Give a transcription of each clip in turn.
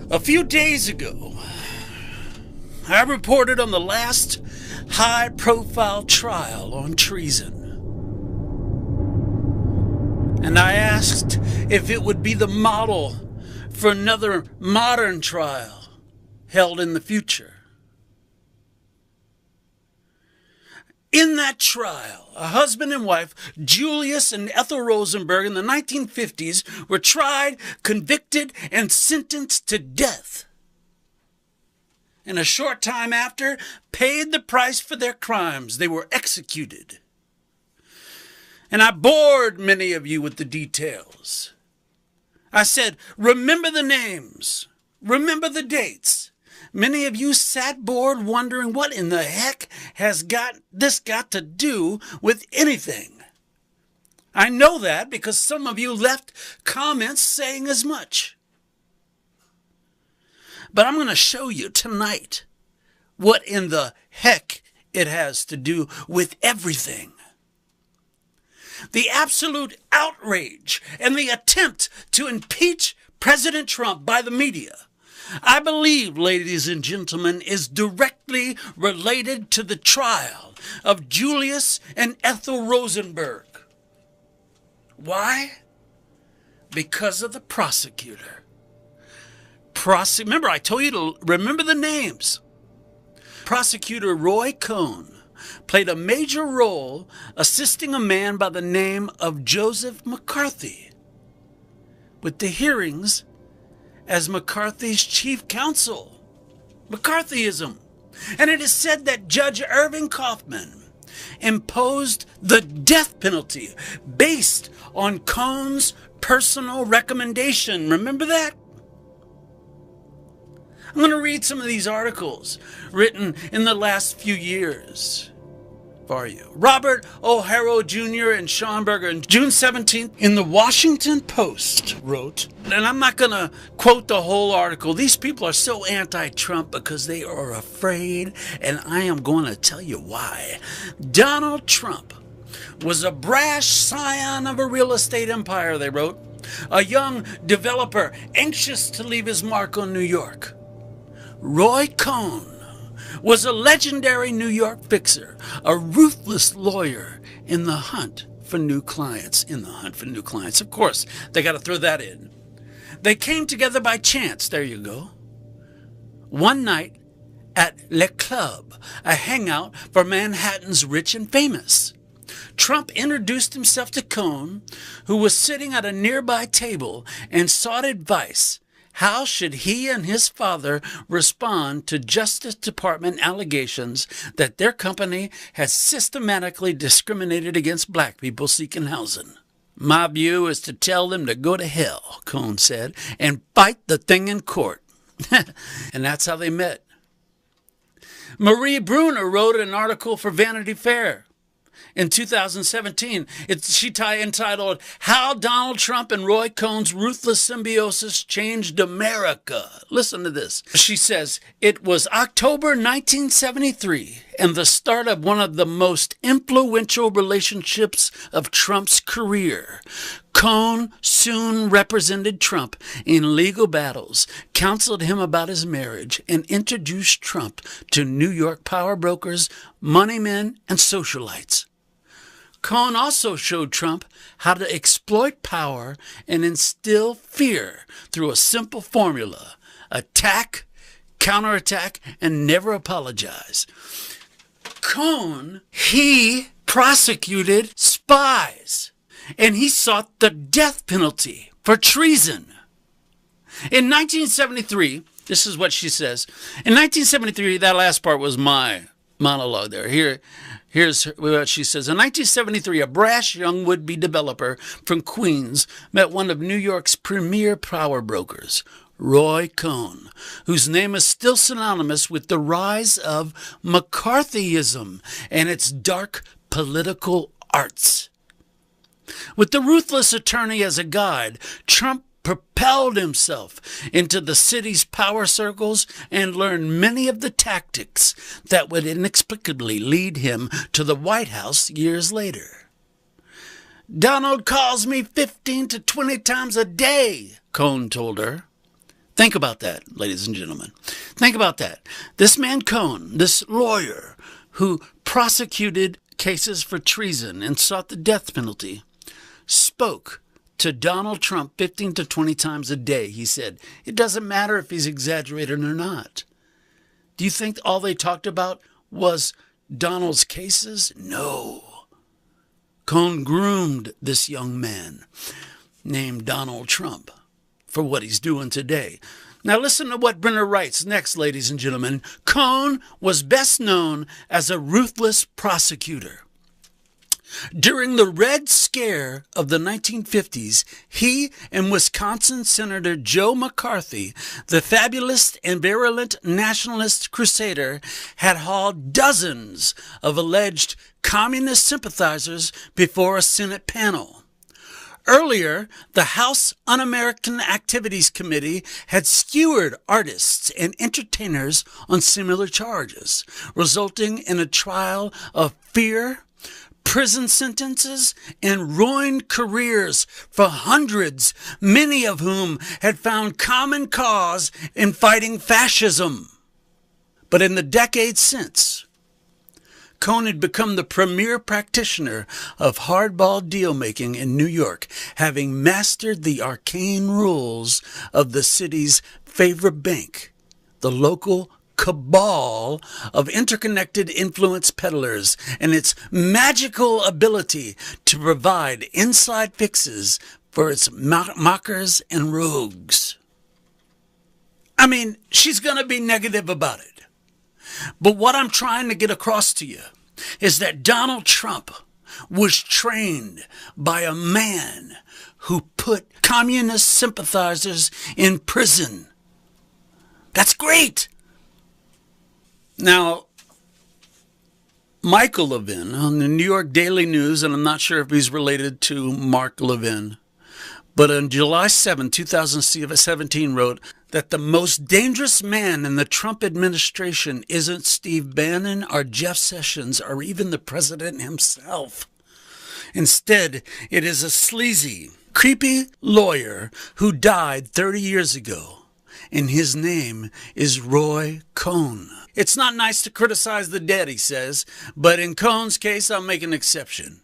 A few days ago, I reported on the last high-profile trial on treason. And I asked if it would be the model for another modern trial held in the future. In that trial, a husband and wife, Julius and Ethel Rosenberg, in the 1950s, were tried, convicted, and sentenced to death. And a short time after, paid the price for their crimes. They were executed. And I bored many of you with the details. I said, remember the names. Remember the dates. Many of you sat bored wondering what in the heck has this got to do with anything. I know that because some of you left comments saying as much. But I'm going to show you tonight what in the heck it has to do with everything. The absolute outrage and the attempt to impeach President Trump by the media, I believe, ladies and gentlemen, is directly related to the trial of Julius and Ethel Rosenberg. Why? Because of the prosecutor. Remember, I told you to remember the names. Prosecutor Roy Cohn played a major role assisting a man by the name of Joseph McCarthy with the hearings as McCarthy's chief counsel. McCarthyism. And it is said that Judge Irving Kaufman imposed the death penalty based on Cohn's personal recommendation. Remember that? I'm going to read some of these articles written in the last few years for you. Robert O'Hara Jr. and Schomburger on June 17th in the Washington Post wrote, and I'm not going to quote the whole article. These people are so anti-Trump because they are afraid, and I am going to tell you why. Donald Trump was a brash scion of a real estate empire, they wrote, a young developer anxious to leave his mark on New York. Roy Cohn was a legendary New York fixer, a ruthless lawyer in the hunt for new clients. Of course, they got to throw that in. They came together by chance. There you go. One night at Le Club, a hangout for Manhattan's rich and famous. Trump introduced himself to Cohn, who was sitting at a nearby table, and sought advice. How should he and his father respond to Justice Department allegations that their company has systematically discriminated against black people seeking housing? My view is to tell them to go to hell, Cohn said, and fight the thing in court. And that's how they met. Marie Bruner wrote an article for Vanity Fair in 2017. She entitled, How Donald Trump and Roy Cohn's Ruthless Symbiosis Changed America. Listen to this. She says, it was October 1973 and the start of one of the most influential relationships of Trump's career. Cohn soon represented Trump in legal battles, counseled him about his marriage, and introduced Trump to New York power brokers, money men, and socialites. Cohn also showed Trump how to exploit power and instill fear through a simple formula: attack, counterattack, and never apologize. Cohn, he prosecuted spies, and he sought the death penalty for treason. In 1973, this is what she says. In 1973, that last part was my monologue there. Here's what she says. In 1973, a brash young would-be developer from Queens met one of New York's premier power brokers, Roy Cohn, whose name is still synonymous with the rise of McCarthyism and its dark political arts. With the ruthless attorney as a guide, Trump propelled himself into the city's power circles and learned many of the tactics that would inexplicably lead him to the White House years later. Donald calls me 15 to 20 times a day, Cohn told her. Think about that, ladies and gentlemen. Think about that. This man Cohn, this lawyer who prosecuted cases for treason and sought the death penalty, spoke to Donald Trump 15 to 20 times a day. He said, it doesn't matter if he's exaggerating or not. Do you think all they talked about was Donald's cases? No. Cohn groomed this young man named Donald Trump for what he's doing today. Now listen to what Brenner writes next, ladies and gentlemen. Cohn was best known as a ruthless prosecutor. During the Red Scare of the 1950s, he and Wisconsin Senator Joe McCarthy, the fabulous and virulent nationalist crusader, had hauled dozens of alleged communist sympathizers before a Senate panel. Earlier, the House Un-American Activities Committee had skewered artists and entertainers on similar charges, resulting in a trial of fear, prison sentences, and ruined careers for hundreds, many of whom had found common cause in fighting fascism. But in the decades since, Cohn had become the premier practitioner of hardball deal-making in New York, having mastered the arcane rules of the city's favorite bank, the local cabal of interconnected influence peddlers, and its magical ability to provide inside fixes for its mockers and rogues. I mean, she's going to be negative about it. But what I'm trying to get across to you is that Donald Trump was trained by a man who put communist sympathizers in prison. That's great. Now, Michael Levin on the New York Daily News, and I'm not sure if he's related to Mark Levin, but on July 7, 2017 wrote that the most dangerous man in the Trump administration isn't Steve Bannon or Jeff Sessions or even the president himself. Instead, it is a sleazy, creepy lawyer who died 30 years ago, and his name is Roy Cohn. It's not nice to criticize the dead, he says, but in Cohn's case, I'll make an exception.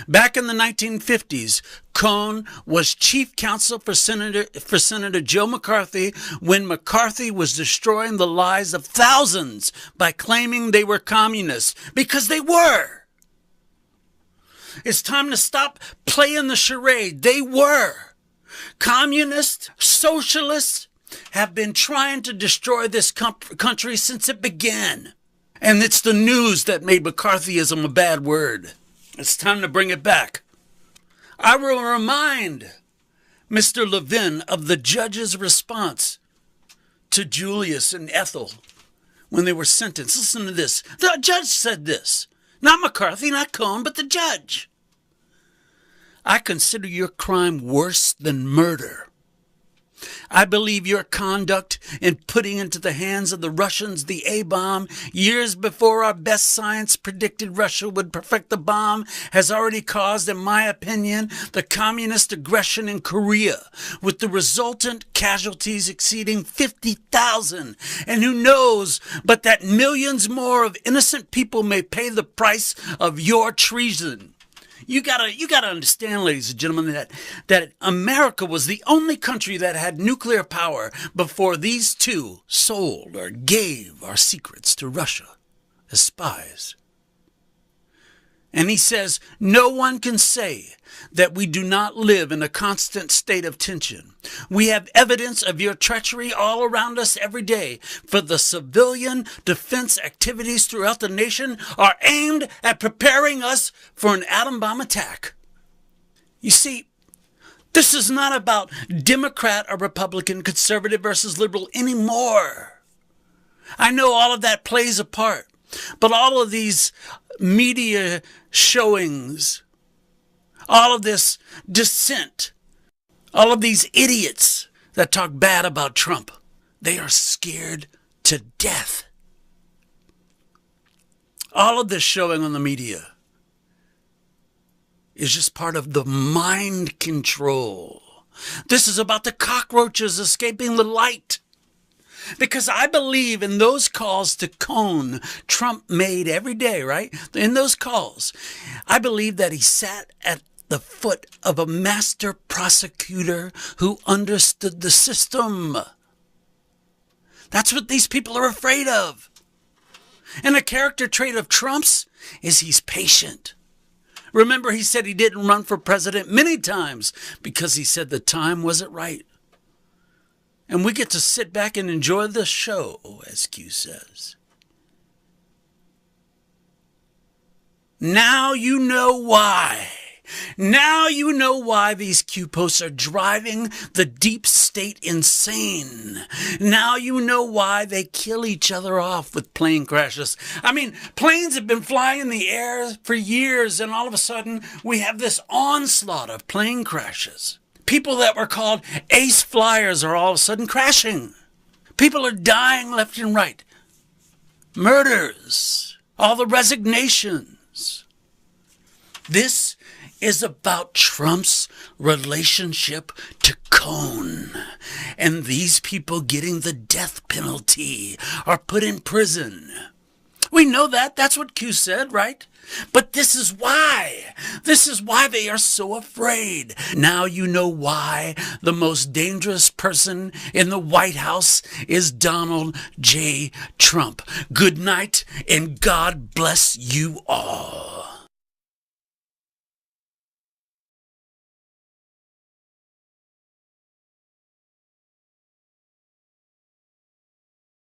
Back in the 1950s, Cohn was chief counsel for Senator Joe McCarthy when McCarthy was destroying the lives of thousands by claiming they were communists, because they were. It's time to stop playing the charade. They were. Communists, socialists have been trying to destroy this country since it began. And it's the news that made McCarthyism a bad word. It's time to bring it back. I will remind Mr. Levin of the judge's response to Julius and Ethel when they were sentenced. Listen to this. The judge said this. Not McCarthy, not Cohn, but the judge. I consider your crime worse than murder. I believe your conduct in putting into the hands of the Russians the A-bomb years before our best science predicted Russia would perfect the bomb has already caused, in my opinion, the communist aggression in Korea, with the resultant casualties exceeding 50,000. And who knows but that millions more of innocent people may pay the price of your treason. You gotta understand, ladies and gentlemen, that America was the only country that had nuclear power before these two sold or gave our secrets to Russia as spies. And he says, no one can say that we do not live in a constant state of tension. We have evidence of your treachery all around us every day, for the civilian defense activities throughout the nation are aimed at preparing us for an atom bomb attack. You see, this is not about Democrat or Republican, conservative versus liberal anymore. I know all of that plays a part, but all of these media showings, all of this dissent, all of these idiots that talk bad about Trump, they are scared to death. All of this showing on the media is just part of the mind control This is about the cockroaches escaping the light. Because I believe in those calls to cone Trump made every day, right? In those calls, I believe that he sat at the foot of a master prosecutor who understood the system. That's what these people are afraid of. And a character trait of Trump's is he's patient. Remember, he said he didn't run for president many times because he said the time wasn't right. And we get to sit back and enjoy the show, as Q says. Now you know why. Now you know why these Q posts are driving the deep state insane. Now you know why they kill each other off with plane crashes. I mean, planes have been flying in the air for years, and all of a sudden we have this onslaught of plane crashes. People that were called ace flyers are all of a sudden crashing. People are dying left and right. Murders. All the resignations. This is about Trump's relationship to Cone. And these people getting the death penalty are put in prison. We know that. That's what Q said, right? But this is why. This is why they are so afraid. Now you know why the most dangerous person in the White House is Donald J. Trump. Good night, and God bless you all.